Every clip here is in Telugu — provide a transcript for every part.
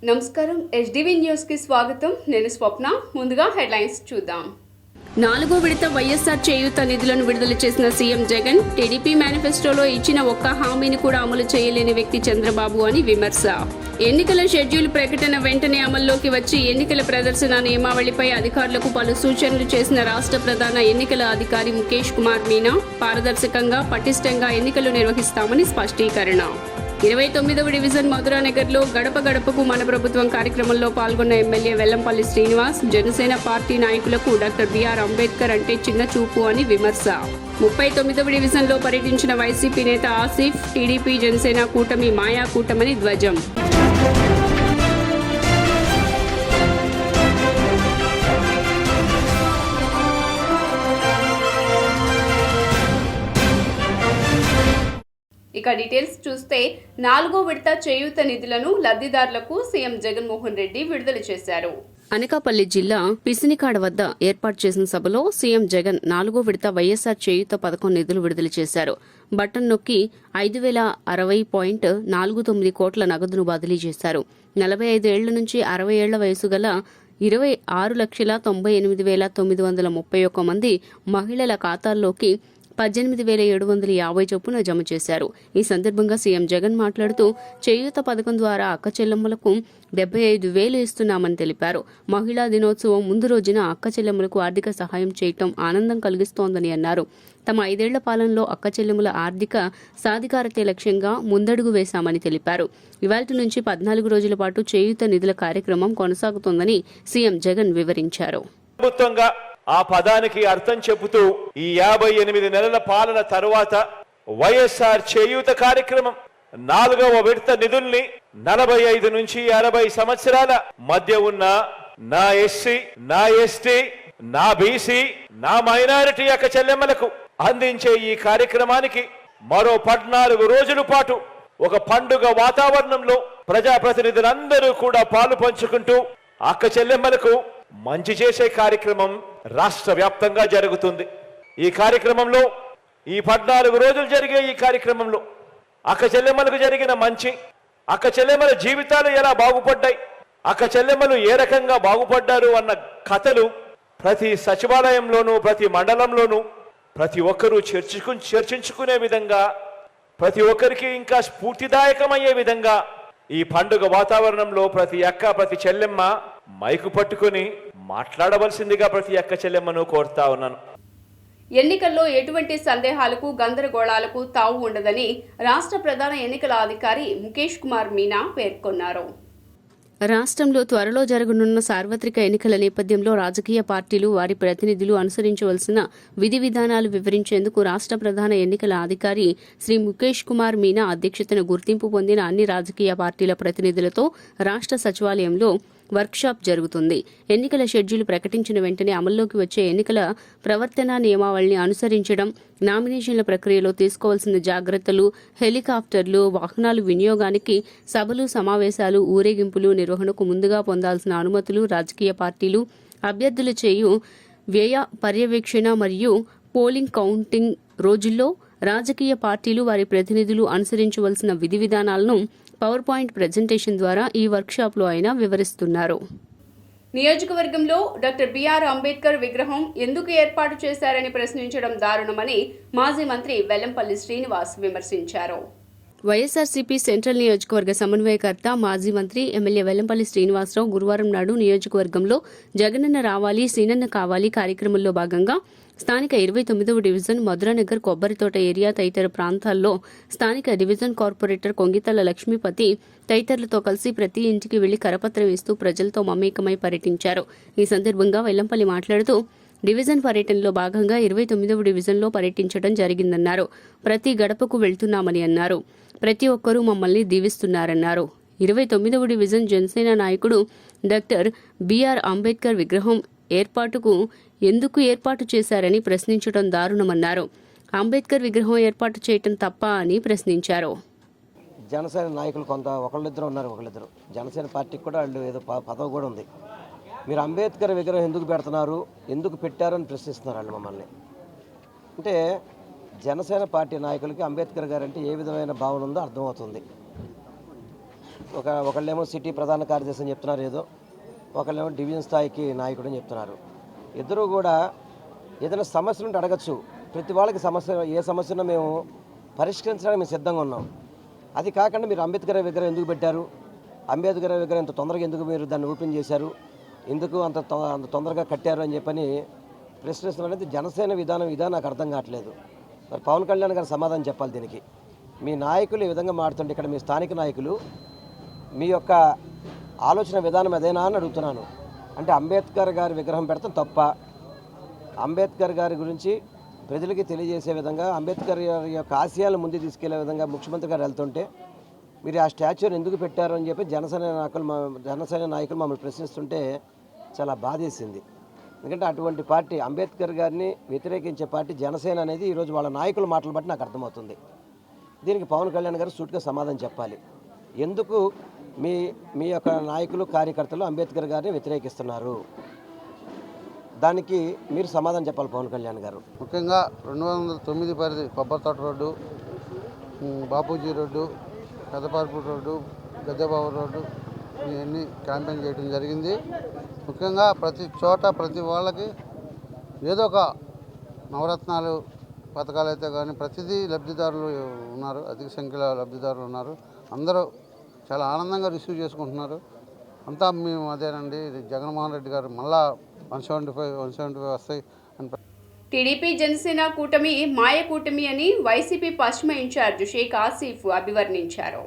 నమస్కారం HDV న్యూస్ కి స్వాగతం. నేను స్వప్న. ముందుగా హెడ్లైన్స్ చూద్దాం. 4వ విడత వైఎస్ఆర్ చేయూత నిధులను విడుదల చేసిన సీఎం జగన్ టీడీపీ మేనిఫెస్టోలో ఇచ్చిన ఒక్క హామీని కూడా అమలు చేయలేని వ్యక్తి చంద్రబాబు అని విమర్శ. ఎన్నికల షెడ్యూల్ ప్రకటన వెంటనే అమల్లోకి వచ్చి ఎన్నికల ప్రదర్శన నియమావళిపై అధికారులకు పలు సూచనలు చేసిన రాష్ట్ర ప్రధాన ఎన్నికల అధికారి ముఖేష్ కుమార్ మీనా పారదర్శకంగా పటిష్టంగా ఎన్నికలు నిర్వహిస్తామని స్పష్టీకరణ. 29వ డివిజన్ మధురానగర్లో గడప గడపకు మన ప్రభుత్వం కార్యక్రమంలో పాల్గొన్న ఎమ్మెల్యే వెల్లంపల్లి శ్రీనివాస్ జనసేన పార్టీ నాయకులకు డాక్టర్ బిఆర్ అంబేద్కర్ అంటే చిన్న చూపు అని విమర్శ. 39వ డివిజన్లో పర్యటించిన వైసీపీ నేత ఆసిఫ్ టీడీపీ జనసేన కూటమి మాయా కూటమని ధ్వజం. ఇక డీటెయిల్స్ చూస్తే 4వ విడత చేయూత నిధులను లబ్ధిదారులకు సీఎం జగన్మోహన్ రెడ్డి విడుదల చేశారు. అనకాపల్లి జిల్లా పిసినికాడ వద్ద ఏర్పాటు చేసిన సభలో సీఎం జగన్ 4వ విడత వైఎస్ఆర్ చేయూత పథకం నిధులు విడుదల చేశారు. బటన్ నొక్కి 5,060.49 కోట్ల నగదును బదిలీ చేశారు. 45 ఏళ్ల నుంచి 60 ఏళ్ల వయసు గల 26,98,931 మంది మహిళల ఖాతాల్లోకి 18,750 చొప్పున జమ చేశారు. ఈ సందర్భంగా సీఎం జగన్ మాట్లాడుతూ చేయూత పథకం ద్వారా అక్క చెల్లెమ్మలకు 75,000 ఇస్తున్నామని తెలిపారు. మహిళా దినోత్సవం ముందు రోజున అక్క చెల్లెమ్మలకు ఆర్థిక సహాయం చేయటం ఆనందం కలిగిస్తోందని అన్నారు. తమ 5 ఏళ్ల పాలనలో అక్క చెల్లెమ్మల ఆర్థిక సాధికారతే లక్ష్యంగా ముందడుగు వేశామని తెలిపారు. ఇవాల్టి నుంచి 14 రోజుల పాటు చేయూత నిధుల కార్యక్రమం కొనసాగుతోందని సీఎం జగన్ వివరించారు. ఆ పదానికి అర్థం చెబుతూ ఈ 58 నెలల పాలన తరువాత వైఎస్ఆర్ చేయూత కార్యక్రమం 4వ విడత నిధుల్ని 45 నుంచి 60 సంవత్సరాల మధ్య ఉన్న నా ఎస్సీ, నా ఎస్టీ, నా బీసీ, నా మైనారిటీ అక్క చెల్లెమ్మలకు అందించే ఈ కార్యక్రమానికి మరో 14 రోజుల పాటు ఒక పండుగ వాతావరణంలో ప్రజాప్రతినిధులందరూ కూడా పాలు పంచుకుంటూ అక్క చెల్లెమ్మలకు మంచి చేసే కార్యక్రమం రాష్ట్ర వ్యాప్తంగా జరుగుతుంది. ఈ కార్యక్రమంలో ఈ 14 రోజులు జరిగే ఈ కార్యక్రమంలో అక్క చెల్లెమ్మలకు జరిగిన మంచి, అక్క చెల్లెమ్మల జీవితాలు ఎలా బాగుపడ్డాయి, అక్క చెల్లెమ్మలు ఏ రకంగా బాగుపడ్డారు అన్న కథలు ప్రతి సచివాలయంలోనూ ప్రతి మండలంలోనూ ప్రతి ఒక్కరూ చర్చించుకునే విధంగా, ప్రతి ఒక్కరికి ఇంకా స్ఫూర్తిదాయకమయ్యే విధంగా ఈ పండుగ వాతావరణంలో ప్రతి అక్క ప్రతి చెల్లెమ్మ మైకు పట్టుకుని మాట్లాడవలసిందిగా ప్రతి అక్క చెల్లెమ్మను కోరుతా ఉన్నాను. ఎన్నికల్లో ఎటువంటి సందేహాలకు గందరగోళాలకు తావు ఉండదని రాష్ట్ర ప్రధాన ఎన్నికల అధికారి ముఖేష్ కుమార్ మీనా పేర్కొన్నారు. రాష్ట్రంలో త్వరలో జరగనున్న సార్వత్రిక ఎన్నికల నేపథ్యంలో రాజకీయ పార్టీలు వారి ప్రతినిధులు అనుసరించవలసిన విధి విధానాలు వివరించేందుకు రాష్ట్ర ప్రధాన ఎన్నికల అధికారి శ్రీ ముఖేష్ కుమార్ మీనా అధ్యక్షతన గుర్తింపు పొందిన అన్ని రాజకీయ పార్టీల ప్రతినిధులతో రాష్ట్ర సచివాలయంలో వర్క్షాప్ జరుగుతుంది. ఎన్నికల షెడ్యూల్ ప్రకటించిన వెంటనే అమల్లోకి వచ్చే ఎన్నికల ప్రవర్తనా నియమావళిని అనుసరించడం, నామినేషన్ల ప్రక్రియలో తీసుకోవాల్సిన జాగ్రత్తలు, హెలికాప్టర్లు, వాహనాలు వినియోగానికి, సభలు, సమావేశాలు, ఊరేగింపులు నిర్వహణకు ముందుగా పొందాల్సిన అనుమతులు, రాజకీయ పార్టీలు అభ్యర్థుల చేయు వ్యయ పర్యవేక్షణ మరియు పోలింగ్ కౌంటింగ్ రోజుల్లో రాజకీయ పార్టీలు వారి ప్రతినిధులు అనుసరించవలసిన విధి విధానాలను పవర్ పాయింట్ ప్రెజెంటేషన్ ద్వారా ఈ వర్క్షాప్లో ఆయన వివరిస్తున్నారు. నియోజకవర్గంలో డాక్టర్ బిఆర్ అంబేద్కర్ విగ్రహం ఎందుకు ఏర్పాటు చేశారని ప్రశ్నించడం దారుణమని మాజీ మంత్రి వెల్లంపల్లి శ్రీనివాస్ విమర్శించారు. వైఎస్ఆర్సీపీ సెంట్రల్ నియోజకవర్గ సమన్వయకర్త మాజీ మంత్రి ఎమ్మెల్యే వెల్లంపల్లి శ్రీనివాసరావు గురువారం నాడు నియోజకవర్గంలో జగనన్న రావాలి సీనన్న కావాలి కార్యక్రమంలో భాగంగా స్థానిక 29వ డివిజన్ మధురానగర్ కొబ్బరితోట ఏరియా తదితర ప్రాంతాల్లో స్థానిక డివిజన్ కార్పొరేటర్ కొంగితల లక్ష్మీపతి తదితరులతో కలిసి ప్రతి ఇంటికి వెళ్లి కరపత్రం ఇస్తూ ప్రజలతో మమేకమై పర్యటించారు. ఈ సందర్భంగా వెల్లంపల్లి మాట్లాడుతూ డివిజన్ పర్యటనలో భాగంగా 29వ డివిజన్లో పర్యటించడం జరిగిందన్నారు. ప్రతి గడపకు వెళ్తున్నామని అన్నారు. ప్రతి ఒక్కరూ మమ్మల్ని దీవిస్తున్నారన్నారు. 29వ డివిజన్ జనసేన నాయకుడు డాక్టర్ బిఆర్ అంబేద్కర్ విగ్రహం ఏర్పాటుకు ఎందుకు ఏర్పాటు చేశారని ప్రశ్నించడం దారుణమన్నారు. అంబేద్కర్ విగ్రహం ఏర్పాటు చేయటం తప్ప అని ప్రశ్నించారు. జనసేన నాయకులు కొంత ఒకళ్ళిద్దరు ఉన్నారు, జనసేన పార్టీకి కూడా వాళ్ళు ఏదో పదవి కూడా ఉంది. మీరు అంబేద్కర్ విగ్రహం ఎందుకు పెడుతున్నారు, ఎందుకు పెట్టారని ప్రశ్నిస్తున్నారు వాళ్ళు మమ్మల్ని. అంటే జనసేన పార్టీ నాయకులకి అంబేద్కర్ గారు అంటే ఏ విధమైన భావన ఉందో అర్థమవుతుంది. ఒకళ్ళేమో సిటీ ప్రధాన కార్యదర్శి అని చెప్తున్నారు ఏదో, ఒకళ్ళేమో డివిజన్ స్థాయికి నాయకుడు అని చెప్తున్నారు. ఇద్దరు కూడా ఏదైనా సమస్యలు ఉంటే అడగచ్చు. ప్రతి వాళ్ళకి ఏ సమస్యను మేము పరిష్కరించడానికి మేము సిద్ధంగా ఉన్నాం. అది కాకుండా మీరు అంబేద్కర్ విగ్రహం ఎందుకు పెట్టారు, అంబేద్కర్ విగ్రహం ఇంత తొందరగా ఎందుకు మీరు దాన్ని ఓపెన్ చేశారు, ఎందుకు అంత తొందరగా కట్టారు అని చెప్పని ప్రశ్నిస్తున్నారు. అనేది జనసేన విధానం నాకు అర్థం కావట్లేదు. మరి పవన్ కళ్యాణ్ గారు సమాధానం చెప్పాలి దీనికి. మీ నాయకులు ఈ విధంగా మాడుతుంటే ఇక్కడ మీ స్థానిక నాయకులు మీ యొక్క ఆలోచన విధానం అదేనా అని అడుగుతున్నాను. అంటే అంబేద్కర్ గారి విగ్రహం పెడతాం తప్ప, అంబేద్కర్ గారి గురించి ప్రజలకి తెలియజేసే విధంగా అంబేద్కర్ గారి యొక్క ఆశయాలను ముందుకు తీసుకెళ్లే విధంగా ముఖ్యమంత్రి గారు వెళ్తుంటే మీరు ఆ స్టాచ్యూని ఎందుకు పెట్టారు అని చెప్పి జనసేన నాయకులు మమ్మల్ని ప్రశ్నిస్తుంటే చాలా బాధేసింది. ఎందుకంటే అటువంటి పార్టీ, అంబేద్కర్ గారిని వ్యతిరేకించే పార్టీ జనసేన అనేది ఈరోజు వాళ్ళ నాయకుల మాటలు బట్టి నాకు అర్థమవుతుంది. దీనికి పవన్ కళ్యాణ్ గారు సూటిగా సమాధానం చెప్పాలి. ఎందుకు మీ యొక్క నాయకులు కార్యకర్తలు అంబేద్కర్ గారిని వ్యతిరేకిస్తున్నారు, దానికి మీరు సమాధానం చెప్పాలి పవన్ కళ్యాణ్ గారు. ముఖ్యంగా 209 పరిధి Kobbarithota road, Bapuji road, Peddaparpu road, Gaddebabu road ఇవన్నీ క్యాంపెయిన్ చేయడం జరిగింది. ముఖ్యంగా ప్రతి చోట ప్రతి వాళ్ళకి ఏదో ఒక నవరత్నాలు పథకాలు అయితే కానీ ప్రతిదీ లబ్ధిదారులు ఉన్నారు, అధిక సంఖ్యలో లబ్ధిదారులు ఉన్నారు. అందరూ చాలా ఆనందంగా రిసీవ్ చేసుకుంటున్నారు. అంతా మేము అదేనండి, జగన్మోహన్ రెడ్డి గారు మళ్ళా 175 వస్తాయి అని. టీడీపీ జనసేన కూటమి మాయ కూటమి అని వైసీపీ పశ్చిమ ఇన్ఛార్జ్ షేక్ ఆసిఫ్ అభివర్ణించారు.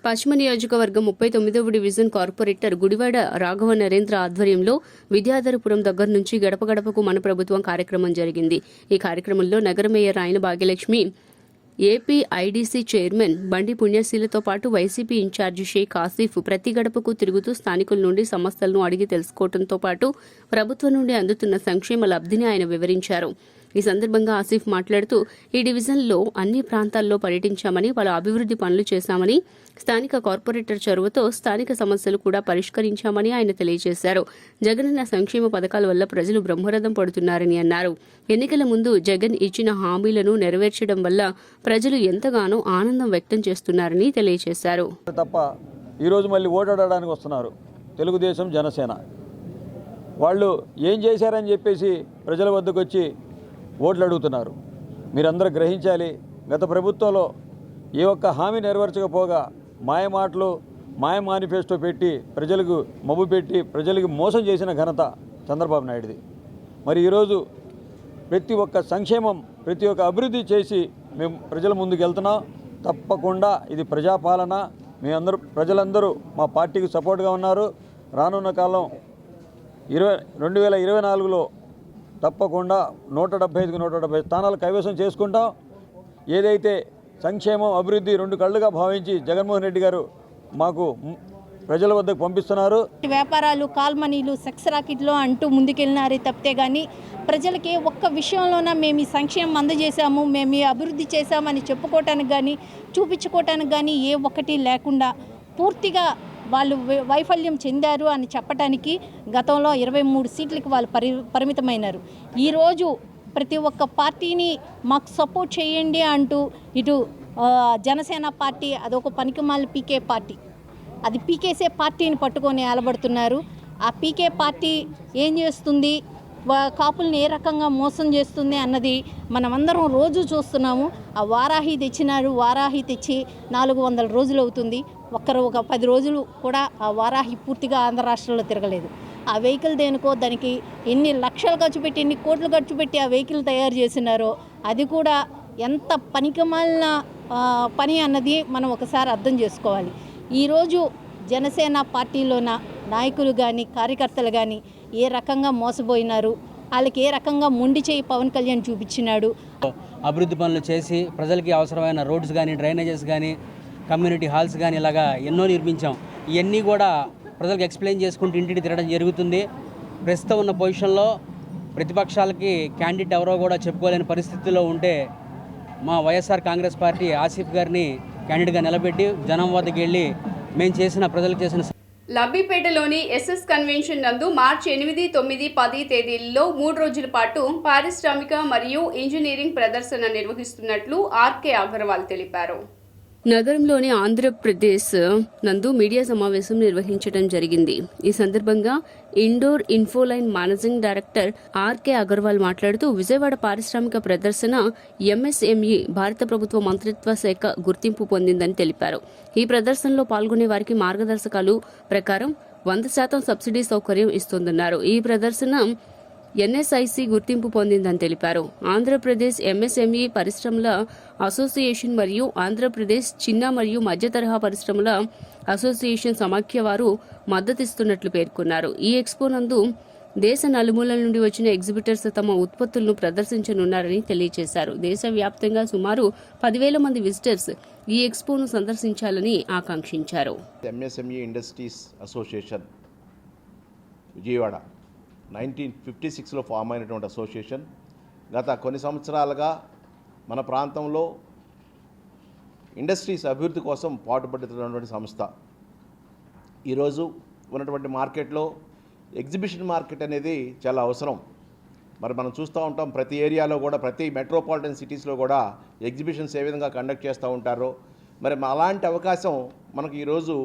పశ్చిమ నియోజకవర్గం 39వ డివిజన్ కార్పొరేటర్ గుడివాడ రాఘవ నరేంద్ర ఆధ్వర్యంలో విద్యాధరపురం దగ్గర నుంచి గడప గడపకు మన ప్రభుత్వం కార్యక్రమం జరిగింది. ఈ కార్యక్రమంలో నగర మేయర్ ఆయన భాగ్యలక్ష్మి, ఏపీ ఐడీసీ చైర్మన్ బండి పుణ్యశీలతో పాటు వైసీపీ ఇన్ఛార్జి షేక్ ఆసిఫ్ ప్రతి గడపకు తిరుగుతూ స్థానికుల నుండి సమస్యలను అడిగి తెలుసుకోవడంతో పాటు ప్రభుత్వం నుండి అందుతున్న సంక్షేమ లబ్ధిని ఆయన వివరించారు. ఈ సందర్భంగా ఆసిఫ్ మాట్లాడుతూ ఈ డివిజన్లో అన్ని ప్రాంతాల్లో పర్యటించామని, పలు అభివృద్ధి పనులు చేశామని, స్థానిక కార్పొరేటర్ చొరవతో స్థానిక సమస్యలు కూడా పరిష్కరించామని ఆయన తెలియజేశారు. జగనన్న సంక్షేమ పథకాల వల్ల ప్రజలు బ్రహ్మరథం పడుతున్నారని అన్నారు. ఎన్నికల ముందు జగన్ ఇచ్చిన హామీలను నెరవేర్చడం వల్ల ప్రజలు ఎంతగానో ఆనందం వ్యక్తం చేస్తున్నారని తెలియజేశారు. తప్ప ఈరోజు మళ్ళీ ఓటాడడానికి వస్తున్నారు తెలుగుదేశం జనసేన వాళ్ళు. ఏం చేశారని చెప్పేసి ప్రజల వద్దకు వచ్చి ఓట్లు అడుగుతున్నారు. మీరందరూ గ్రహించాలి, గత ప్రభుత్వంలో ఏ ఒక్క హామీ నెరవేర్చకపోగా మాయ మాటలు, మాయ మేనిఫెస్టో పెట్టి ప్రజలకు మబ్బు పెట్టి ప్రజలకు మోసం చేసిన ఘనత చంద్రబాబు నాయుడుది. మరి ఈరోజు ప్రతి ఒక్క సంక్షేమం, ప్రతి ఒక్క అభివృద్ధి చేసి మేము ప్రజల ముందుకు వెళ్తున్నాం. తప్పకుండా ఇది ప్రజాపాలన. ప్రజలందరూ మా పార్టీకి సపోర్ట్గా ఉన్నారు. రానున్న కాలం 2024లో తప్పకుండా 175 స్థానాలు కైవసం చేసుకుంటాం. ఏదైతే సంక్షేమం, అభివృద్ధి రెండు కళ్ళుగా భావించి జగన్మోహన్ రెడ్డి గారు మాకు ప్రజల వద్దకు పంపిస్తున్నారు. వ్యాపారాలు, కాల్మనీలు, సెక్స్ రాకెట్లు అంటూ ముందుకెళ్ళినారే తప్పితే కానీ ప్రజలకి ఒక్క విషయంలోన మేము ఈ సంక్షేమం అందజేశాము, మేము ఈ అభివృద్ధి చేశామని చెప్పుకోవటానికి కానీ చూపించుకోవటానికి కానీ ఏ ఒక్కటి లేకుండా పూర్తిగా వాళ్ళు వైఫల్యం చెందారు అని చెప్పడానికి గతంలో 23 సీట్లకి వాళ్ళు పరిమితమైనారు. ఈరోజు ప్రతి ఒక్క పార్టీని మాకు సపోర్ట్ చేయండి అంటూ ఇటు జనసేన పార్టీ అదొక పనికిమాల పీకే పార్టీ, అది పీకేసే పార్టీని పట్టుకొని ఏలబడుతున్నారు. ఆ పీకే పార్టీ ఏం చేస్తుంది, కాపుల్ని ఏ రకంగా మోసం చేస్తుంది అన్నది మనమందరం రోజు చూస్తున్నాము. ఆ వారాహి తెచ్చినారు, వారాహి తెచ్చి 400 రోజులు అవుతుంది. ఒక 10 రోజులు కూడా ఆ వారాహి పూర్తిగా ఆంధ్ర రాష్ట్రంలో తిరగలేదు. ఆ వెహికల్ దేనికో దానికి ఎన్ని లక్షలు ఖర్చు పెట్టి, ఎన్ని కోట్లు ఖర్చు పెట్టి ఆ వెహికల్ తయారు చేసినారో అది కూడా ఎంత పనికిమాలిన పని అన్నది మనం ఒకసారి అర్థం చేసుకోవాలి. ఈరోజు జనసేన పార్టీలోన నాయకులు కానీ కార్యకర్తలు కానీ ఏ రకంగా మోసపోయినారు, వాళ్ళకి ఏ రకంగా మొండి చేయి పవన్ కళ్యాణ్ చూపించినాడు. అభివృద్ధి పనులు చేసి ప్రజలకి అవసరమైన రోడ్స్ కానీ, డ్రైనేజెస్ కానీ, కమ్యూనిటీ హాల్స్ కానీ ఇలాగా ఎన్నో నిర్మించాం. ఇవన్నీ కూడా ప్రజలకు ఎక్స్ప్లెయిన్ చేసుకుంటూ ఇంటికి తిరగడం జరుగుతుంది. ప్రస్తుతం ఉన్న పొజిషన్లో ప్రతిపక్షాలకి క్యాండిడేట్ ఎవరో కూడా చెప్పుకోలేని పరిస్థితిలో ఉంటే మా వైఎస్ఆర్ కాంగ్రెస్ పార్టీ ఆసిఫ్ గారిని క్యాండిడేట్గా నిలబెట్టి జనం వద్దకు వెళ్ళి మేము చేసిన ప్రజలకు చేసిన. లబ్బిపేటలోని ఎస్ఎస్ కన్వెన్షన్ నందు మార్చి 8, 9, 10 తేదీల్లో 3 రోజుల పాటు పారిశ్రామిక మరియు ఇంజనీరింగ్ ప్రదర్శన నిర్వహిస్తున్నట్లు ఆర్కే అగర్వాల్ తెలిపారు. నగరంలోని ఆంధ్రప్రదేశ్ నందు మీడియా సమావేశం నిర్వహించడం జరిగింది. ఈ సందర్భంగా Indore Infoline managing director R K మాట్లాడుతూ విజయవాడ పారిశ్రామిక ప్రదర్శన ఎంఎస్ఎంఈ భారత ప్రభుత్వ మంత్రిత్వ శాఖ గుర్తింపు పొందిందని తెలిపారు. ఈ ప్రదర్శనలో పాల్గొనే వారికి మార్గదర్శకాలు ప్రకారం 100% సబ్సిడీ సౌకర్యం ఇస్తుందన్నారు. ఈ ప్రదర్శన ఎన్ఎస్ఐసి గుర్తింపు పొందిందని తెలిపారు. ఆంధ్రప్రదేశ్ ఎంఎస్ఎంఈ పరిశ్రమల అసోసియేషన్ మరియు ఆంధ్రప్రదేశ్ చిన్న మరియు మధ్య తరహా పరిశ్రమల అసోసియేషన్ సమాఖ్య వారు మద్దతిస్తున్నట్లు పేర్కొన్నారు. ఈ ఎక్స్పో నందు దేశ నలుమూలల నుండి వచ్చిన ఎగ్జిబిటర్స్ తమ ఉత్పత్తులను ప్రదర్శించనున్నారని తెలియజేశారు. దేశవ్యాప్తంగా సుమారు 10,000 మంది విజిటర్స్ ఈ ఎక్స్పోను సందర్శించాలని ఆకాంక్షించారు. ఎంఎస్ఎంఈ ఇండస్ట్రీస్ అసోసియేషన్ విజయవాడ 1956లో ఫామ్ అయినటువంటి అసోసియేషన్ గత కొన్ని సంవత్సరాలుగా మన ప్రాంతంలో ఇండస్ట్రీస్ అభివృద్ధి కోసం పాటుపడుతున్నటువంటి సంస్థ. ఈరోజు ఉన్నటువంటి మార్కెట్లో ఎగ్జిబిషన్ మార్కెట్ అనేది చాలా అవసరం. మరి మనం చూస్తూ ఉంటాం ప్రతి ఏరియాలో కూడా, ప్రతి మెట్రోపాలిటన్ సిటీస్లో కూడా ఎగ్జిబిషన్స్ ఏ విధంగా కండక్ట్ చేస్తూ ఉంటారో. మరి అలాంటి అవకాశం మనకు ఈరోజు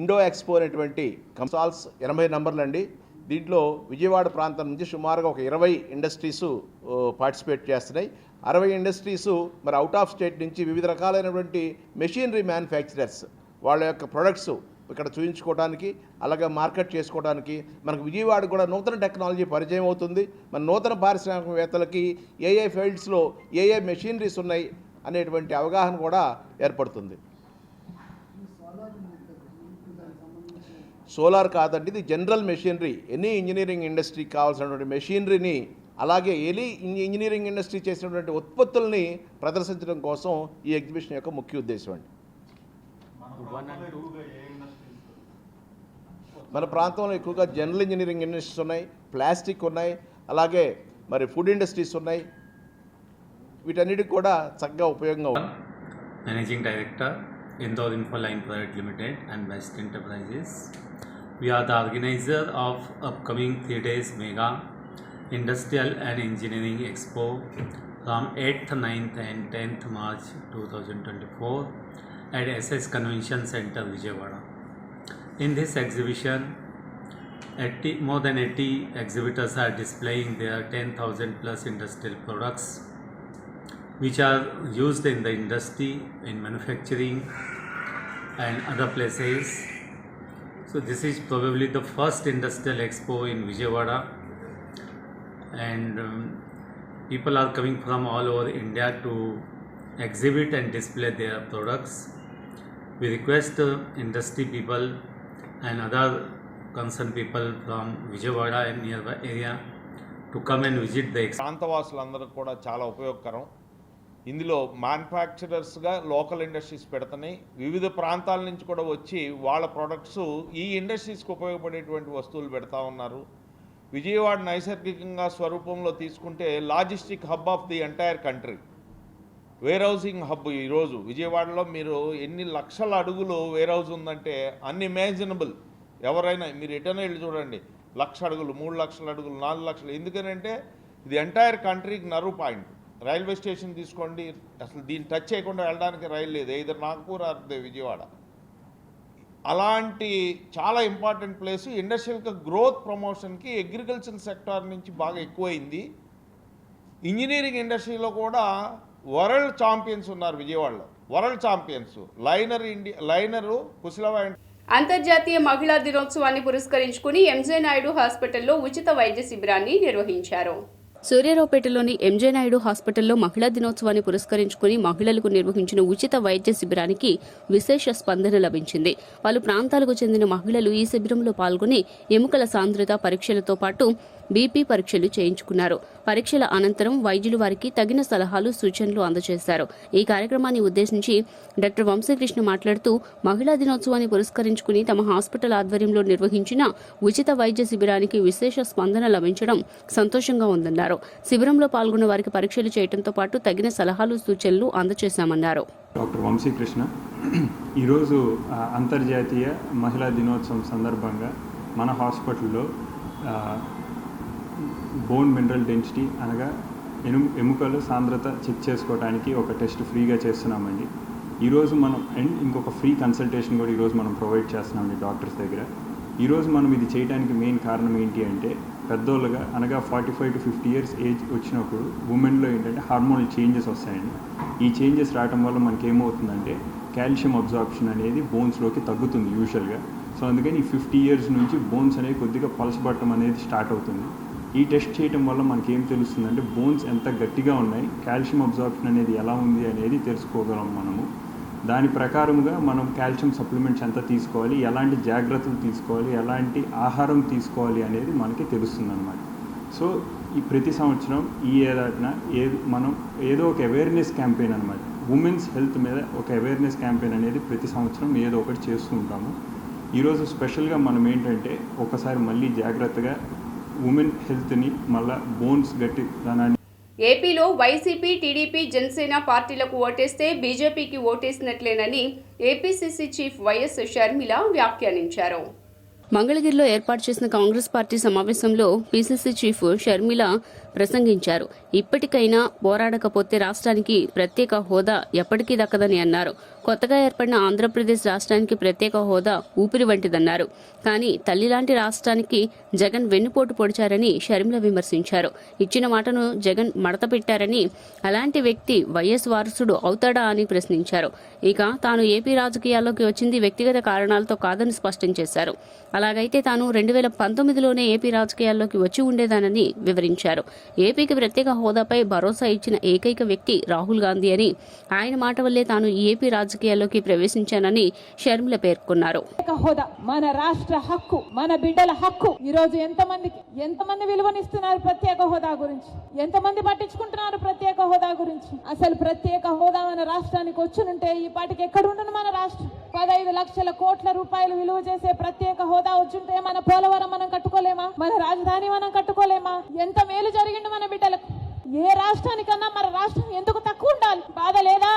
ఇండో ఎక్స్పో అనేటువంటి కంసాల్స్ 80 నంబర్లు అండి. దీంట్లో విజయవాడ ప్రాంతం నుంచి సుమారుగా ఒక 20 ఇండస్ట్రీస్ పార్టిసిపేట్ చేస్తున్నాయి. 60 ఇండస్ట్రీస్ మరి అవుట్ ఆఫ్ స్టేట్ నుంచి వివిధ రకాలైనటువంటి మెషినరీ మ్యానుఫ్యాక్చరర్స్ వాళ్ళ యొక్క ప్రొడక్ట్స్ ఇక్కడ చూపించుకోవడానికి, అలాగే మార్కెట్ చేసుకోవడానికి మనకు విజయవాడ కూడా నూతన టెక్నాలజీ పరిచయం అవుతుంది. మన నూతన పారిశ్రామికవేత్తలకి ఏ ఫీల్డ్స్లో ఏ మెషినరీస్ ఉన్నాయి అనేటువంటి అవగాహన కూడా ఏర్పడుతుంది. సోలార్ కాదండి, ఇది జనరల్ మెషినరీ. ఎనీ ఇంజనీరింగ్ ఇండస్ట్రీకి కావాల్సినటువంటి మెషినరీని, అలాగే ఎనీ ఇంజనీరింగ్ ఇండస్ట్రీ చేసినటువంటి ఉత్పత్తుల్ని ప్రదర్శించడం కోసం ఈ ఎగ్జిబిషన్ యొక్క ముఖ్య ఉద్దేశం అండి. మన ప్రాంతంలో ఎక్కువగా జనరల్ ఇంజనీరింగ్ ఇండస్ట్రీస్ ఉన్నాయి, ప్లాస్టిక్ ఉన్నాయి, అలాగే మరి ఫుడ్ ఇండస్ట్రీస్ ఉన్నాయి. వీటన్నిటికి కూడా చక్కగా ఉపయోగంగా ఉంది. Managing director Indore Infoline Private Limited and Best Enterprises. We are the organizer of upcoming 3 days mega industrial and engineering expo from 8th, 9th and 10th March 2024 at SS Convention Center, Vijayawada. In this exhibition, more than 80 exhibitors are displaying their 10,000 plus industrial products which are used in the industry, in manufacturing and other places. So this is probably the first industrial expo in Vijayawada, and people are coming from all over India to exhibit and display their products. We request industry people and other concerned people from Vijayawada and nearby area to come and visit the expo. ప్రాంతవాసులందరూ కూడా చాలా ఉపయోగకరం. ఇందులో మ్యానుఫ్యాక్చరర్స్గా లోకల్ ఇండస్ట్రీస్ పెడుతున్నాయి. వివిధ ప్రాంతాల నుంచి కూడా వచ్చి వాళ్ళ ప్రొడక్ట్స్ ఈ ఇండస్ట్రీస్కి ఉపయోగపడేటువంటి వస్తువులు పెడతా ఉన్నారు. విజయవాడ నైసర్గికంగా స్వరూపంలో తీసుకుంటే logistic hub of the entire country, where housing hub. ఈరోజు విజయవాడలో మీరు ఎన్ని లక్షల అడుగులు వేర్ హౌస్ ఉందంటే అన్ఇమాజినబుల్. ఎవరైనా మీరు ఎటైనా వెళ్ళి చూడండి, 1,00,000 అడుగులు, 3 లక్షల అడుగులు, 4 లక్షలు. ఎందుకనంటే ఇది ఎంటైర్ కంట్రీకి నర్వ్ పాయింట్. రైల్వే స్టేషన్ తీసుకోండి, అసలు దీన్ని టచ్ చేయకుండా వెళ్ళడానికి రైలు లేదు, either నాగ్పూర్ ఆర్ విజయవాడ. అలాంటి చాలా ఇంపార్టెంట్ ప్లేస్. ఇండస్ట్రియల్ గ్రోత్ ప్రమోషన్కి అగ్రికల్చర్ సెక్టార్ నుంచి బాగా ఎక్కువైంది. ఇంజనీరింగ్ ఇండస్ట్రీలో కూడా వరల్డ్ ఛాంపియన్స్ ఉన్నారు విజయవాడలో. వరల్డ్ ఛాంపియన్స్ లైనరు కుశలవ. అంతర్జాతీయ మహిళా దినోత్సవాన్ని పురస్కరించుకుని ఎంజే నాయుడు హాస్పిటల్లో ఉచిత వైద్య శిబిరాన్ని నిర్వహించారు. సూర్యారావుపేటలోని ఎంజే నాయుడు హాస్పిటల్లో మహిళా దినోత్సవాన్ని పురస్కరించుకుని మహిళలకు నిర్వహించిన ఉచిత వైద్య శిబిరానికి విశేష స్పందన లభించింది. పలు ప్రాంతాలకు చెందిన మహిళలు ఈ శిబిరంలో పాల్గొని ఎముకల సాంద్రత పరీక్షలతో పాటు బీపీ పరీక్షలు చేయించుకున్నారు. పరీక్షల అనంతరం వైద్యులు వారికి తగిన సలహాలు, సూచనలు అందజేశారు. ఈ కార్యక్రమాన్ని ఉద్దేశించి డాక్టర్ వంశీకృష్ణ మాట్లాడుతూ మహిళా దినోత్సవాన్ని పురస్కరించుకుని తమ హాస్పిటల్ ఆధ్వర్యంలో నిర్వహించిన ఉచిత వైద్య శిబిరానికి విశేష స్పందన లభించడం సంతోషంగా ఉందన్నారు. శిబిరంలో పాల్గొన్న వారికి పరీక్షలు చేయడంతో పాటు తగిన సలహాలు, సూచనలు అందజేశామన్నారు. డాక్టర్ వంశీకృష్ణ. ఈరోజు అంతర్జాతీయ మహిళా దినోత్సవం సందర్భంగా మన హాస్పిటల్లో బోన్ మినరల్ డెన్సిటీ అనగా ఎముకలు సాంద్రత చెక్ చేసుకోవడానికి ఒక టెస్ట్ ఫ్రీగా చేస్తున్నామండి. ఈరోజు మనం అండ్ ఇంకొక ఫ్రీ కన్సల్టేషన్ కూడా ఈరోజు మనం ప్రొవైడ్ చేస్తున్నాం ఈ డాక్టర్స్ దగ్గర. ఈరోజు మనం ఇది చేయడానికి మెయిన్ కారణం ఏంటి అంటే, పెద్దోళ్ళుగా అనగా 45 to 50 years ఏజ్ వచ్చినప్పుడు ఉమెన్లో ఏంటంటే హార్మోనల్ చేంజెస్ వస్తాయండి. ఈ చేంజెస్ రావడం వల్ల మనకి ఏమవుతుందంటే కాల్షియం అబ్జార్ప్షన్ అనేది బోన్స్లోకి తగ్గుతుంది యూజువల్గా. సో అందుకని ఈ 50 years నుంచి బోన్స్ అనేవి కొద్దిగా పలసబడటం అనేది స్టార్ట్ అవుతుంది. ఈ టెస్ట్ చేయడం వల్ల మనకి ఏం తెలుస్తుందంటే బోన్స్ ఎంత గట్టిగా ఉన్నాయి, కాల్షియం అబ్జార్ప్షన్ అనేది ఎలా ఉంది అనేది తెలుసుకోగలం మనము. దాని ప్రకారముగా మనం కాల్షియం సప్లిమెంట్స్ ఎంత తీసుకోవాలి, ఎలాంటి జాగ్రత్తలు తీసుకోవాలి, ఎలాంటి ఆహారం తీసుకోవాలి అనేది మనకి తెలుస్తుంది అన్నమాట. సో ఈ ప్రతి సంవత్సరం ఈ ఏడాదిన మనం ఏదో ఒక అవేర్నెస్ క్యాంపెయిన్ అనమాట, ఉమెన్స్ హెల్త్ మీద ఒక అవేర్నెస్ క్యాంపెయిన్ అనేది ప్రతి సంవత్సరం ఏదో ఒకటి చేస్తూ ఉంటాము. ఈరోజు స్పెషల్గా మనం ఏంటంటే ఒకసారి మళ్ళీ జాగ్రత్తగా ఉమెన్ హెల్త్ని మళ్ళీ బోన్స్ గట్టిదనాన్ని. ఏపీలో వైసీపీ, టీడీపీ, జనసేన పార్టీలకు ఓటేస్తే బీజేపీకి ఓటేసినట్లేనని ఏపీసీసీ చీఫ్ వైఎస్ షర్మిల వ్యాఖ్యానించారు. మంగళగిరిలో ఏర్పాటు చేసిన కాంగ్రెస్ పార్టీ సమావేశంలో పీసీసీ చీఫ్ షర్మిల ప్రసంగించారు. ఇప్పటికైనా పోరాడకపోతే రాష్ట్రానికి ప్రత్యేక హోదా ఎప్పటికీ దక్కదని అన్నారు. కొత్తగా ఏర్పడిన ఆంధ్రప్రదేశ్ రాష్ట్రానికి ప్రత్యేక హోదా ఊపిరి వంటిదన్నారు. కానీ తల్లిలాంటి రాష్ట్రానికి జగన్ వెన్నుపోటు పొడిచారని షర్మిల విమర్శించారు. ఇచ్చిన మాటను జగన్ మడత పెట్టారని, అలాంటి వ్యక్తి వైఎస్ వారసుడు అవుతాడా అని ప్రశ్నించారు. ఇక తాను ఏపీ రాజకీయాల్లోకి వచ్చింది వ్యక్తిగత కారణాలతో కాదని స్పష్టం చేశారు. అలాగైతే తాను 2019లోనే ఏపీ రాజకీయాల్లోకి వచ్చి ఉండేదానని వివరించారు. ఏపీకి ప్రత్యేక హోదాపై భరోసా ఇచ్చిన ఏకైక వ్యక్తి రాహుల్ గాంధీ అని, ఆయన మాట వల్లే తాను ఏపీ రాజకీయాల్లోకి ప్రవేశించానని షర్మిల పేర్కొన్నారు. హోదా మన రాష్ట్ర హక్కు, మన బిడ్డల హక్కు. ఈ రోజు ఎంతమంది విలువనిస్తున్నారు ప్రత్యేక హోదా గురించి, ఎంతమంది పట్టించుకుంటున్నారు ప్రత్యేక హోదా గురించి? అసలు ప్రత్యేక హోదా మన రాష్ట్రానికి వచ్చునుంటే ఈ పాటికి ఎక్కడ ఉండను మన రాష్ట్రం. 15 లక్షల కోట్ల రూపాయలు విలువ చేసే ప్రత్యేక హోదా వచ్చుంటే మన పోలవరం మనం కట్టుకోలేమా? మన రాజధాని మనం కట్టుకోలేమా? ఎంత మేలు జరిగింది మన బిడ్డలకు. ఏ రాష్ట్రానికన్నా మన రాష్ట్రం ఎందుకు తక్కువ ఉండాలి? బాధ లేదా?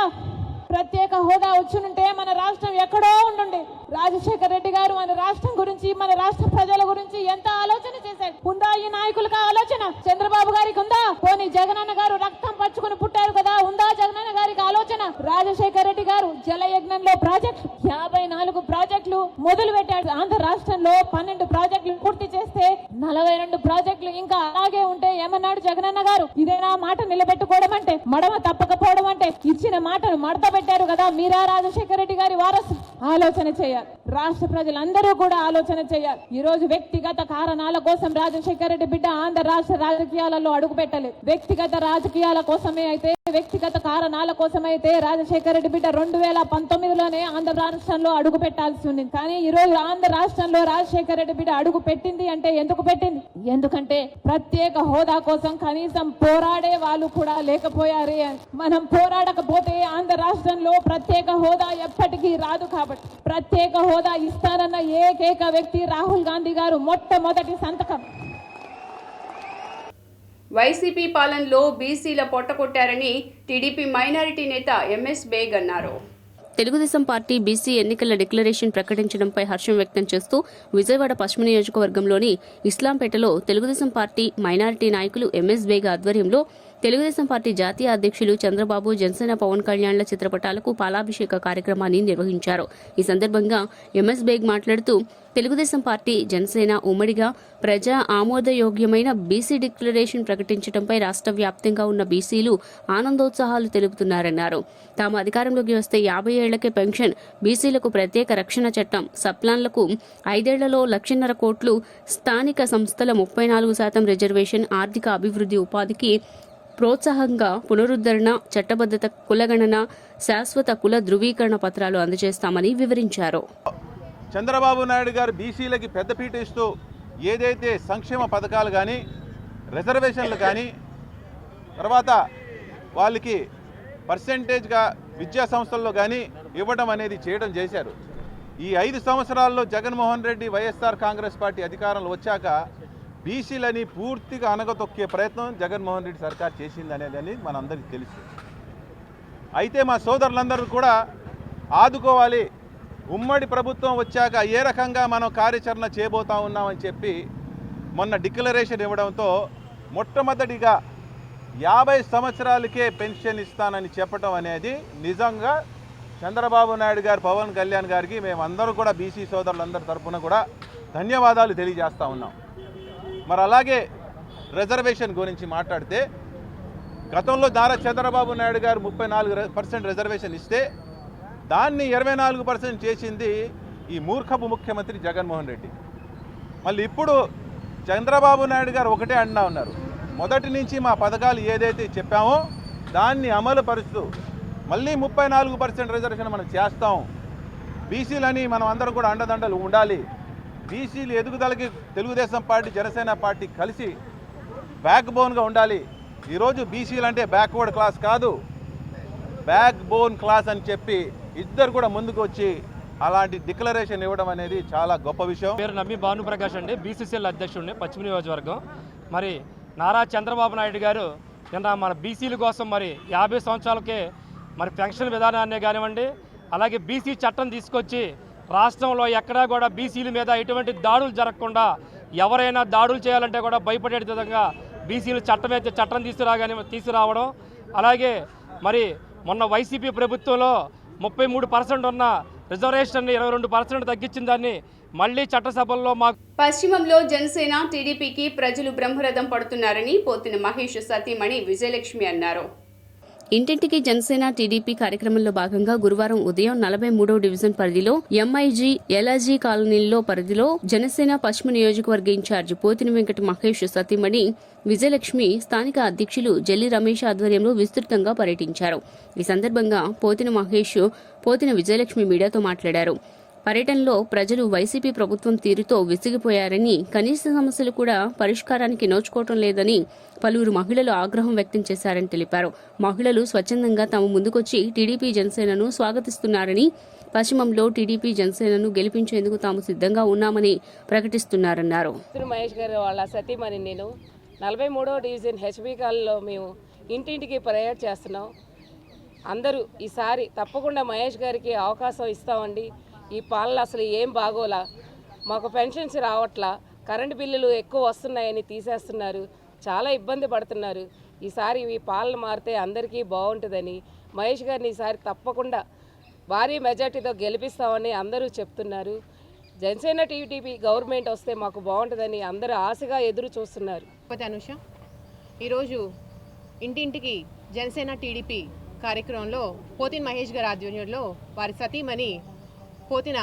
ప్రత్యేక హోదా వచ్చునుంటే మన రాష్ట్రం ఎక్కడో ఉండుండే. రాజశేఖర రెడ్డి గారు మన రాష్ట్రం గురించి, మన రాష్ట్ర ప్రజల గురించి ఎంత ఆలోచన చేశాడు. ఉందా ఈ నాయకులకు ఆలోచన? చంద్రబాబు గారికి ఉందా? పోనీ జగనన్న గారు రక్తం పచ్చుకుని పుట్టారు కదా, ఉందా జగనన్న గారికి ఆలోచన? రాజశేఖర రెడ్డి గారు జలయజ్ఞంలో ప్రాజెక్టులు 54 ప్రాజెక్టులు మొదలు పెట్టాడు. ఆంధ్ర రాష్ట్రంలో 12 ప్రాజెక్టులు పూర్తి చేస్తే 42 ప్రాజెక్టులు ఇంకా అలాగే ఉంటే ఏమన్నాడు జగనన్న గారు? ఇదేనా మాట నిలబెట్టుకోవడం అంటే? మడమ తప్పకపోవడం అంటే? ఇచ్చిన మాటను మడత పెట్టారు కదా మీరా రాజశేఖర రెడ్డి గారి వారసు. ఆలోచన చేయాలి. రాష్ట్ర ప్రజలందరూ కూడా ఆలోచన చేయాలి. ఈ రోజు వ్యక్తిగత కారణాల కోసం రాజశేఖర రెడ్డి బిడ్డ ఆంధ్ర రాష్ట్ర రాజకీయాలలో అడుగు పెట్టలేదు. వ్యక్తిగత రాజకీయాల కోసమే అయితే, వ్యక్తిగత కారణాల కోసమైతే రాజశేఖర రెడ్డి బిడ్డ 2019లోనే ఆంధ్ర రాష్ట్రంలో అడుగు పెట్టాల్సి ఉంది. కానీ ఈ రోజు ఆంధ్ర రాష్ట్రంలో రాజశేఖర రెడ్డి బిడ్డ అడుగు పెట్టింది అంటే ఎందుకు పెట్టింది? ఎందుకంటే ప్రత్యేక హోదా కోసం కనీసం పోరాడే వాళ్ళు కూడా లేకపోయారే. మనం పోరాడకపోతే ఆంధ్ర రాష్ట్రంలో ప్రత్యేక హోదా ఎప్పటికీ రాదు. కాబట్టి ప్రత్యేక హోదా ఇస్తానన్న ఏకైక వ్యక్తి రాహుల్ గాంధీ గారు మొట్టమొదటి సంతకం. వైసీపీ పాలనలో బీసీల పొట్టకొట్టారని టీడీపీ మైనారిటీ నేత ఎంఎస్ బేగ్ అన్నారు. తెలుగుదేశం పార్టీ బీసీ ఎన్నికల డిక్లరేషన్ ప్రకటించడంపై హర్షం వ్యక్తం చేస్తూ విజయవాడ పశ్చిమ నియోజకవర్గంలోని ఇస్లాంపేటలో తెలుగుదేశం పార్టీ మైనారిటీ నాయకులు ఎంఎస్ బేగ్ ఆధ్వర్యంలో తెలుగుదేశం పార్టీ జాతీయ అధ్యక్షులు చంద్రబాబు, జనసేన పవన్ కళ్యాణ్ల చిత్రపటాలకు పాలాభిషేక కార్యక్రమాన్ని నిర్వహించారు. ఈ సందర్భంగా ఎంఎస్ బేగ్ మాట్లాడుతూ తెలుగుదేశం పార్టీ, జనసేన ఉమ్మడిగా ప్రజా ఆమోదయోగ్యమైన బీసీ డిక్లరేషన్ ప్రకటించడంపై రాష్ట్ర వ్యాప్తంగా ఉన్న బీసీలు ఆనందోత్సాహాలు తెలుపుతున్నారన్నారు. తాము అధికారంలోకి వస్తే 50 ఏళ్లకే పెన్షన్, బీసీలకు ప్రత్యేక రక్షణ చట్టం, సప్లాన్లకు 5 ఏళ్లలో 1,50,000 కోట్లు, స్థానిక సంస్థల 34% రిజర్వేషన్, ఆర్థిక అభివృద్ధి, ఉపాధికి ప్రోత్సాహంగా పునరుద్ధరణ, చట్టబద్ధత, కులగణన, శాశ్వత కుల ధృవీకరణ పత్రాలు అందజేస్తామని వివరించారు. చంద్రబాబు నాయుడు గారు బీసీలకి పెద్దపీట ఇస్తూ ఏదైతే సంక్షేమ పథకాలు కానీ, రిజర్వేషన్లు కానీ, తర్వాత వాళ్ళకి పర్సెంటేజ్గా విద్యా సంస్థల్లో కానీ ఇవ్వడం అనేది చేయడం చేశారు. ఈ 5 సంవత్సరాల్లో జగన్మోహన్ రెడ్డి వైఎస్ఆర్ కాంగ్రెస్ పార్టీ అధికారంలో వచ్చాక బీసీలని పూర్తిగా అనగతొక్కే ప్రయత్నం జగన్మోహన్ రెడ్డి సర్కార్ చేసింది అనేది మనందరికీ తెలుసు. అయితే మా సోదరులందరూ కూడా ఆదుకోవాలి, ఉమ్మడి ప్రభుత్వం వచ్చాక ఏ రకంగా మనం కార్యాచరణ చేయబోతా ఉన్నామని చెప్పి మొన్న డిక్లరేషన్ ఇవ్వడంతో మొట్టమొదటిగా 50 సంవత్సరాలకే పెన్షన్ ఇస్తానని చెప్పడం అనేది నిజంగా చంద్రబాబు నాయుడు గారు, పవన్ కళ్యాణ్ గారికి మేమందరూ కూడా బీసీ సోదరులందరి తరఫున కూడా ధన్యవాదాలు తెలియజేస్తూ ఉన్నాం. మరి అలాగే రిజర్వేషన్ గురించి మాట్లాడితే గతంలో నారా చంద్రబాబు నాయుడు గారు 34% రిజర్వేషన్ ఇస్తే దాన్ని 24% చేసింది ఈ మూర్ఖపు ముఖ్యమంత్రి జగన్మోహన్ రెడ్డి. మళ్ళీ ఇప్పుడు చంద్రబాబు నాయుడు గారు ఒకటే అంటా ఉన్నారు, మొదటి నుంచి మా పథకాలు ఏదైతే చెప్పామో దాన్ని అమలు పరుస్తూ మళ్ళీ 34% రిజర్వేషన్ మనం చేస్తాం. బీసీలని మనం అందరం కూడా అండదండలు ఉండాలి. బీసీలు ఎదుగుదలకి తెలుగుదేశం పార్టీ, జనసేన పార్టీ కలిసి బ్యాక్ బోన్గా ఉండాలి. ఈరోజు బీసీలు అంటే బ్యాక్వర్డ్ క్లాస్ కాదు, బ్యాక్ బోన్ క్లాస్ అని చెప్పి ఇద్దరు కూడా ముందుకు వచ్చి అలాంటి డిక్లరేషన్ ఇవ్వడం అనేది చాలా గొప్ప విషయం. పేరు నమ్మి భానుప్రకాష్ అండి, బీసీసీఎల్ అధ్యక్షుడిని, పశ్చిమ నియోజకవర్గం. మరి నారా చంద్రబాబు నాయుడు గారు నిన్న మన బీసీల కోసం మరి 50 సంవత్సరాలకే మరి పెన్షన్ విధానాన్నే కానివ్వండి, అలాగే బీసీ చట్టం తీసుకొచ్చి రాష్ట్రంలో ఎక్కడా కూడా బీసీల మీద ఎటువంటి దాడులు జరగకుండా, ఎవరైనా దాడులు చేయాలంటే కూడా భయపడే విధంగా బీసీలు చట్టం తీసుకురావడం, అలాగే మరి మొన్న వైసీపీ ప్రభుత్వంలో 33% ఉన్న రిజర్వేషన్ 22% తగ్గించిన దాన్ని మళ్లీ చట్టసభల్లో పశ్చిమంలో జనసేన టీడీపీకి ప్రజలు బ్రహ్మరథం పడుతున్నారని పోతిన మహేష్ సతీమణి విజయలక్ష్మి అన్నారు. ఇంటింటికి జనసేన టీడీపీ కార్యక్రమంలో భాగంగా గురువారం ఉదయం 43వ డివిజన్ పరిధిలో ఎంఐజీ ఎల్ఐజీ కాలనీల్లో పరిధిలో జనసేన పశ్చిమ నియోజకవర్గ ఇన్ఛార్జి పోతిన వెంకట మహేష్ సతీమణి విజయలక్ష్మి స్థానిక అధ్యక్షులు జల్లి రమేష్ ఆధ్వర్యంలో విస్తృతంగా పర్యటించారు. ఈ సందర్భంగా పోతిన మహేష్ పోతిన విజయలక్ష్మి మీడియాతో మాట్లాడారు. పర్యటనలో ప్రజలు వైసీపీ ప్రభుత్వం తీరుతో విసిగిపోయారని, కనీస సమస్యలు కూడా పరిష్కారానికి నోచుకోవటం లేదని పలువురు మహిళలు ఆగ్రహం వ్యక్తం చేశారని తెలిపారు. మహిళలు స్వచ్ఛందంగా తమ ముందుకొచ్చి టీడీపీ జనసేనను స్వాగతిస్తున్నారని, పశ్చిమంలో టీడీపీ జనసేనను గెలిపించేందుకు తాము సిద్ధంగా ఉన్నామని ప్రకటిస్తున్నారన్నారు. మహేష్ గారు వాళ్ళ సతీమణి నేను 43వ డివిజన్ హెచ్బీ కాలనీలో మేము ఇంటింటికి పర్యటన చేస్తున్నాం. అందరూ ఈసారి తప్పకుండా మహేష్ గారికి అవకాశం ఇస్తామండి. ఈ పాలన అసలు ఏం బాగోలా, మాకు పెన్షన్స్ రావట్లా, కరెంటు బిల్లులు ఎక్కువ వస్తున్నాయని తీసేస్తున్నారు, చాలా ఇబ్బంది పడుతున్నారు. ఈసారి ఈ పాలన మారితే అందరికీ బాగుంటుందని మహేష్ గారిని ఈసారి తప్పకుండా భారీ మెజార్టీతో గెలిపిస్తామని అందరూ చెప్తున్నారు. జనసేన టీడీపీ గవర్నమెంట్ వస్తే మాకు బాగుంటుందని అందరూ ఆశగా ఎదురు చూస్తున్నారు. అనుష ఈరోజు ఇంటింటికి జనసేన టీడీపీ కార్యక్రమంలో పోతిన మహేష్ గారి ఆధ్వర్యంలో వారి సతీమణి పోతిన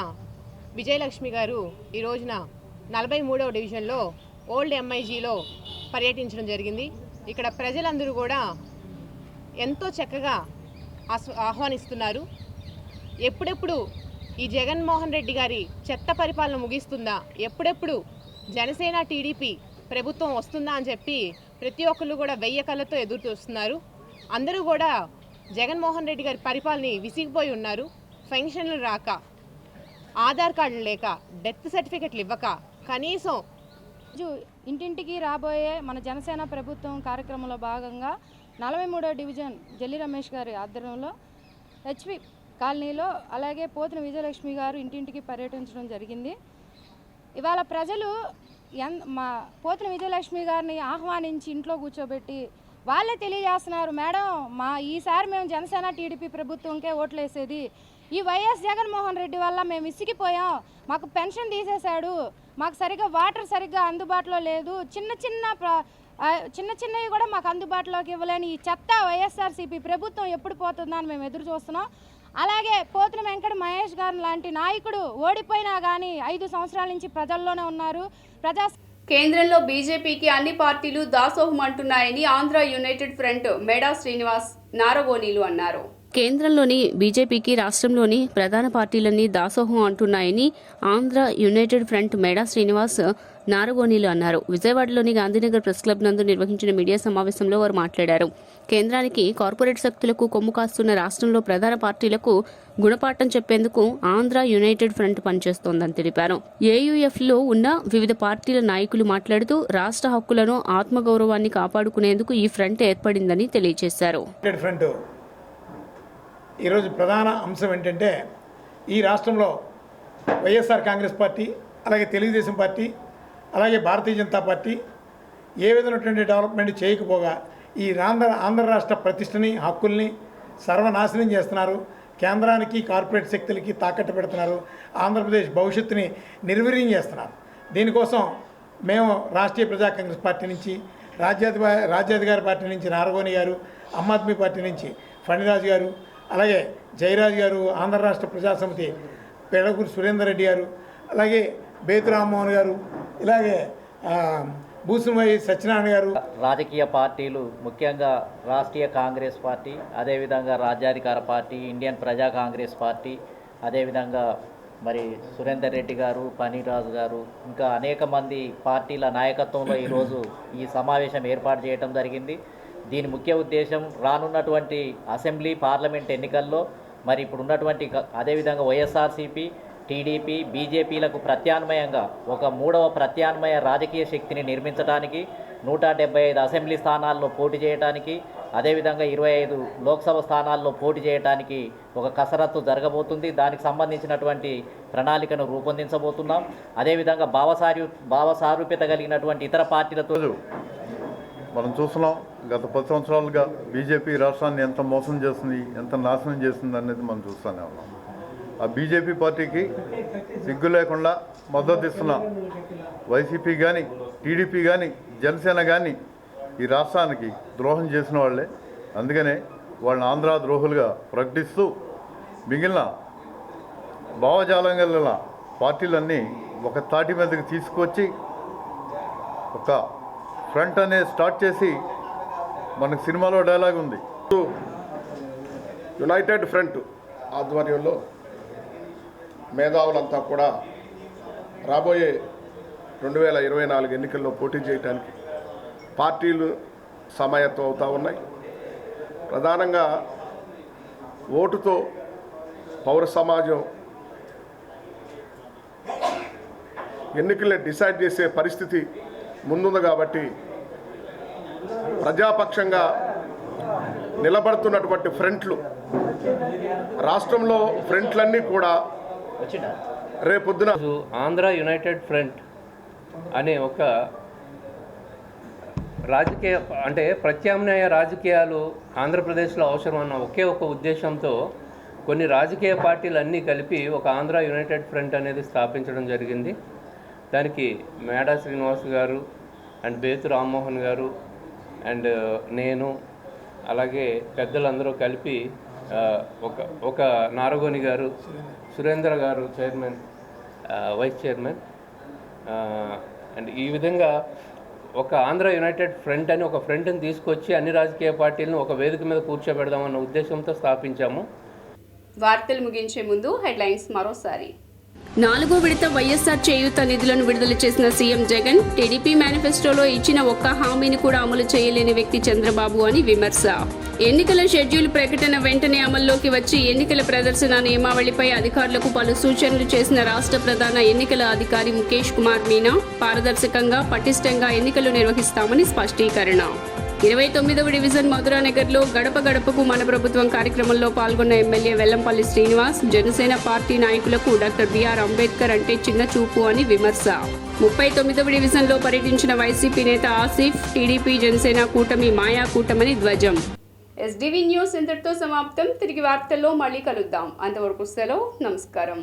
విజయలక్ష్మి గారు ఈ రోజున 43వ డివిజన్లో ఓల్డ్ ఎంఐజీలో పర్యటించడం జరిగింది. ఇక్కడ ప్రజలందరూ కూడా ఎంతో చక్కగా ఆహ్వానిస్తున్నారు. ఎప్పుడెప్పుడు ఈ జగన్మోహన్ రెడ్డి గారి చెత్త పరిపాలన ముగిస్తుందా, ఎప్పుడెప్పుడు జనసేన టీడీపీ ప్రభుత్వం వస్తుందా అని చెప్పి ప్రతి ఒక్కళ్ళు కూడా వెయ్యి కళ్ళతో ఎదురు చూస్తున్నారు. అందరూ కూడా జగన్మోహన్ రెడ్డి గారి పరిపాలన విసిగిపోయి ఉన్నారు. పెన్షన్లు రాక, ఆధార్ కార్డులు లేక, డెత్ సర్టిఫికెట్లు ఇవ్వక, కనీసం ఇంటింటికి రాబోయే మన జనసేన ప్రభుత్వం కార్యక్రమంలో భాగంగా 43వ డివిజన్ జల్లి రమేష్ గారి ఆధ్వర్యంలో హెచ్పి కాలనీలో అలాగే పోతిన విజయలక్ష్మి గారు ఇంటింటికి పర్యటించడం జరిగింది. ఇవాళ ప్రజలు మా పోతిన విజయలక్ష్మి గారిని ఆహ్వానించి ఇంట్లో కూర్చోబెట్టి వాళ్ళే తెలియజేస్తున్నారు, మేడం ఈసారి మేము జనసేన టీడీపీ ప్రభుత్వంకే ఓట్లేసేది, ఈ వైఎస్ జగన్మోహన్ రెడ్డి వల్ల మేము ఇసిగిపోయాం, మాకు పెన్షన్ తీసేశాడు, మాకు సరిగ్గా వాటర్ సరిగ్గా అందుబాటులో లేదు, చిన్న చిన్నవి కూడా మాకు అందుబాటులోకి ఇవ్వలేని ఈ చెత్త వైఎస్ఆర్సీపీ ప్రభుత్వం ఎప్పుడు పోతుందా అని మేము ఎదురు చూస్తున్నాం. అలాగే పోతిన వెంకట మహేష్ గారు లాంటి నాయకుడు ఓడిపోయినా కానీ 5 సంవత్సరాల నుంచి ప్రజల్లోనే ఉన్నారు. కేంద్రంలో బీజేపీకి అన్ని పార్టీలు దాసోహం అంటున్నాయని ఆంధ్ర యునైటెడ్ ఫ్రంట్ మేడా శ్రీనివాస్ నారగోనీలు అన్నారు. కేంద్రంలోని బీజేపీకి రాష్ట్రంలోని ప్రధాన పార్టీలన్నీ దాసోహం అంటున్నాయని ఆంధ్ర యునైటెడ్ ఫ్రంట్ మేడా శ్రీనివాస్ నారగోనీలు అన్నారు. విజయవాడలోని గాంధీనగర్ ప్రెస్ క్లబ్ నందు నిర్వహించిన మీడియా సమావేశంలో వారు మాట్లాడారు. కేంద్రానికి కార్పొరేట్ శక్తులకు కొమ్ము కాస్తున్న రాష్ట్రంలో ప్రధాన పార్టీలకు గుణపాఠం చెప్పేందుకు ఆంధ్ర యునైటెడ్ ఫ్రంట్ పనిచేస్తోందని తెలిపారు. ఏయుఎఫ్లో ఉన్న వివిధ పార్టీల నాయకులు మాట్లాడుతూ రాష్ట్ర హక్కులను, ఆత్మగౌరవాన్ని కాపాడుకునేందుకు ఈ ఫ్రంట్ ఏర్పడిందని తెలియజేశారు. ఈరోజు ప్రధాన అంశం ఏంటంటే ఈ రాష్ట్రంలో వైఎస్ఆర్ కాంగ్రెస్ పార్టీ, అలాగే తెలుగుదేశం పార్టీ, అలాగే భారతీయ జనతా పార్టీ ఏ విధమైనటువంటి డెవలప్మెంట్ చేయకపోగా ఈ ఆంధ్ర రాష్ట్ర ప్రతిష్టని, హక్కుల్ని సర్వనాశనం చేస్తున్నారు. కేంద్రానికి కార్పొరేట్ శక్తులకి తాకట్టు పెడుతున్నారు. ఆంధ్రప్రదేశ్ భవిష్యత్తుని నిర్వీర్యం చేస్తున్నారు. దీనికోసం మేము రాష్ట్రీయ ప్రజా కాంగ్రెస్ పార్టీ నుంచి, రాజ్యాధికార పార్టీ నుంచి నారగోని గారు, ఆమ్ ఆద్మీ పార్టీ నుంచి ఫణిరాజు గారు, అలాగే జయరాజు గారు, ఆంధ్ర రాష్ట్ర ప్రజాసమితి పెడగురు సురేందర్ రెడ్డి గారు, అలాగే బేతు రామ్మోహన్ గారు, ఇలాగే భూసుమై సత్యనారాయణ గారు, రాజకీయ పార్టీలు ముఖ్యంగా రాష్ట్రీయ కాంగ్రెస్ పార్టీ, అదేవిధంగా రాజ్యాధికార పార్టీ, ఇండియన్ ప్రజా కాంగ్రెస్ పార్టీ, అదేవిధంగా మరి సురేందర్ రెడ్డి గారు, పనీరాజు గారు, ఇంకా అనేక మంది పార్టీల నాయకత్వంలో ఈరోజు ఈ సమావేశం ఏర్పాటు చేయడం జరిగింది. దీని ముఖ్య ఉద్దేశం రానున్నటువంటి అసెంబ్లీ పార్లమెంట్ ఎన్నికల్లో మరి ఇప్పుడు ఉన్నటువంటి అదేవిధంగా వైఎస్ఆర్సీపీ, టీడీపీ, బీజేపీలకు ప్రత్యామ్నాయంగా ఒక మూడవ ప్రత్యామ్నాయ రాజకీయ శక్తిని నిర్మించడానికి, 175 అసెంబ్లీ స్థానాల్లో పోటీ చేయడానికి, అదేవిధంగా 25 లోక్సభ స్థానాల్లో పోటీ చేయడానికి ఒక కసరత్తు జరగబోతుంది. దానికి సంబంధించినటువంటి ప్రణాళికను రూపొందించబోతున్నాం. అదేవిధంగా భావసారూప్యత కలిగినటువంటి ఇతర పార్టీలతో మనం చూస్తున్నాం. గత 10 సంవత్సరాలుగా బీజేపీ రాష్ట్రాన్ని ఎంత మోసం చేస్తుంది, ఎంత నాశనం చేస్తుంది అనేది మనం చూస్తూనే ఉన్నాం. ఆ బీజేపీ పార్టీకి సిగ్గు లేకుండా మద్దతు ఇస్తున్న వైసీపీ కానీ, టీడీపీ కానీ, జనసేన కానీ ఈ రాష్ట్రానికి ద్రోహం చేసిన వాళ్ళే. అందుకనే వాళ్ళని ఆంధ్ర ద్రోహులుగా ప్రకటిస్తూ మిగిలిన భావజాలం గల పార్టీలన్నీ ఒక తాటి మీదకి తీసుకొచ్చి ఒక ఫ్రంట్ అనేది స్టార్ట్ చేసి, మనకు సినిమాలో డైలాగ్ ఉంది, యునైటెడ్ ఫ్రంట్ ఆధ్వర్యంలో మేధావులంతా కూడా రాబోయే 2024 ఎన్నికల్లో పోటీ చేయడానికి పార్టీలు సమాయత్తం అవుతూ ఉన్నాయి. ప్రధానంగా ఓటుతో పౌర సమాజం ఎన్నికల్ని డిసైడ్ చేసే పరిస్థితి ముందుంది కాబట్టి ప్రజాపక్షంగా నిలబడుతున్నటువంటి ఫ్రంట్లు, రాష్ట్రంలో ఫ్రంట్లన్నీ కూడా రేపొద్దున ఆంధ్ర యునైటెడ్ ఫ్రంట్ అనే ఒక రాజకీయ అంటే ప్రత్యామ్నాయ రాజకీయాలు ఆంధ్రప్రదేశ్లో అవసరం అన్న ఒకే ఒక ఉద్దేశంతో కొన్ని రాజకీయ పార్టీలు అన్నీ కలిపి ఒక ఆంధ్ర యునైటెడ్ ఫ్రంట్ అనేది స్థాపించడం జరిగింది. దానికి మేడా శ్రీనివాస్ గారు అండ్ బేతు రామ్మోహన్ గారు అండ్ నేను, అలాగే పెద్దలందరూ కలిపి ఒక నారగోని గారు, సురేంద్ర గారు చైర్మన్, వైస్ చైర్మన్, అండ్ ఈ విధంగా ఒక ఆంధ్ర యునైటెడ్ ఫ్రంట్ అని ఒక ఫ్రంట్ని తీసుకొచ్చి అన్ని రాజకీయ పార్టీలను ఒక వేదిక మీద కూర్చోబెడదామన్న ఉద్దేశంతో స్థాపించాము. వార్తలు ముగించే ముందు హెడ్లైన్స్ మరోసారి. 4వ విడత వైఎస్ఆర్ చేయూత నిధులను విడుదల చేసిన సీఎం జగన్, టీడీపీ మేనిఫెస్టోలో ఇచ్చిన ఒక్క హామీని కూడా అమలు చేయలేని వ్యక్తి చంద్రబాబు అని విమర్శ. ఎన్నికల షెడ్యూల్ ప్రకటన వెంటనే అమల్లోకి వచ్చి ఎన్నికల ప్రదర్శన నియమావళిపై అధికారులకు పలు సూచనలు చేసిన రాష్ట్ర ప్రధాన ఎన్నికల అధికారి ముఖేష్ కుమార్ మీనా, పారదర్శకంగా పటిష్టంగా ఎన్నికలు నిర్వహిస్తామని స్పష్టీకరణ. 29వ డివిజన్ మధురానగర్లో గడప గడపకు మన ప్రభుత్వం కార్యక్రమంలో పాల్గొన్న ఎమ్మెల్యే వెల్లంపల్లి శ్రీనివాస్, జనసేన పార్టీ నాయకులకు డాక్టర్ బిఆర్ అంబేద్కర్ అంటే చిన్న చూపు అని విమర్శ. 39వ డివిజన్లో పర్యటించిన వైసీపీ నేత ఆసిఫ్, టీడీపీ జనసేన కూటమి మాయా కూటమని ధ్వజం. ఎస్డీవీ న్యూస్ ఇంతటితో సమాప్తం. తిరిగి వార్తల్లో మళ్ళీ కలుద్దాం. అంతవరకు సెలవు. నమస్కారం.